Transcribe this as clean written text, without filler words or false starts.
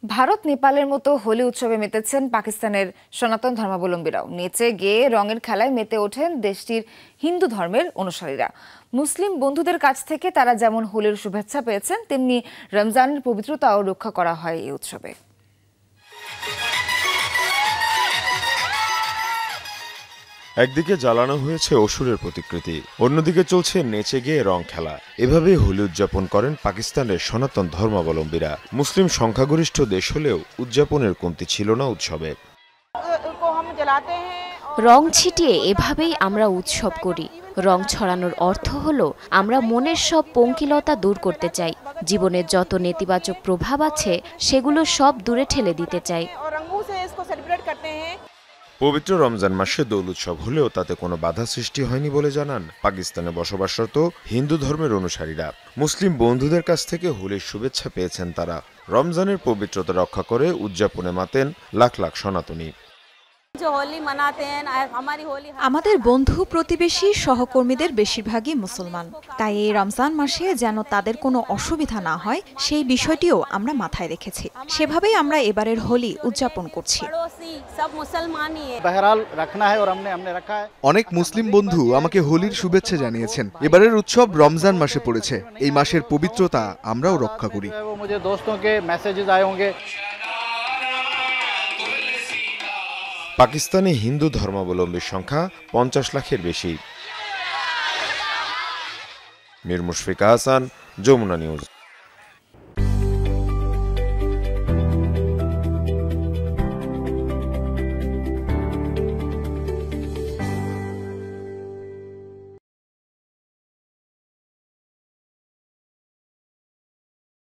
ভারত নেপালের মতো হোলি উৎসবে মেতেছেন পাকিস্তানের সনাতন ধর্মাবলম্বীরাও। নেচে গেয়ে রঙের খেলায় মেতে ওঠেন দেশটির হিন্দু ধর্মের অনুসারীরা। মুসলিম বন্ধুদের কাছ থেকে তারা যেমন হোলির শুভেচ্ছা পেয়েছেন, তেমনি রমজানের পবিত্রতাও রক্ষা করা হয় এই উৎসবে। একদিকে জ্বালানো হয়েছে অসুরের প্রতিকৃতি, অন্যদিকে চলছে নেচে গিয়ে রং খেলা। এভাবেই হোলি উদযাপন করেন পাকিস্তানের সনাতন ধর্মাবলম্বীরা। মুসলিম সংখ্যাগরিষ্ঠ দেশ হলেও উদযাপনের কমতি ছিল না উৎসবে। রং ছিটিয়ে এভাবেই আমরা উৎসব করি। রং ছড়ানোর অর্থ হলো আমরা মনের সব পঙ্কিলতা দূর করতে চাই। জীবনের যত নেতিবাচক প্রভাব আছে সেগুলো সব দূরে ঠেলে দিতে চাই। পবিত্র রমজান মাসে দোল উৎসব হলেও তাতে কোনো বাধা সৃষ্টি হয়নি বলে জানান পাকিস্তানে বসবাসরত হিন্দু ধর্মের অনুসারীরা। মুসলিম বন্ধুদের কাছ থেকে হোলির শুভেচ্ছা পেয়েছেন তারা। রমজানের পবিত্রতা রক্ষা করে উদযাপনে মাতেন লাখ লাখ সনাতনী। আমাদের বন্ধু প্রতিবেশী সহকর্মীদের বেশিরভাগই মুসলমান, তাই এই রমজান মাসে যেন তাদের কোনো অসুবিধা না হয় সেই বিষয়টিও আমরা মাথায় রেখেছি। সেভাবেই আমরা এবারের হোলি উদযাপন করছি। অনেক মুসলিম বন্ধু আমাকে হোলির শুভেচ্ছা জানিয়েছেন। এবারের উৎসব রমজান মাসে পড়েছে, এই মাসের পবিত্রতা আমরাও রক্ষা করি। পাকিস্তানে হিন্দু ধর্মাবলম্বীর সংখ্যা 50 লাখের বেশি। মীর মুশফিকা হাসান, যমুনা নিউজ।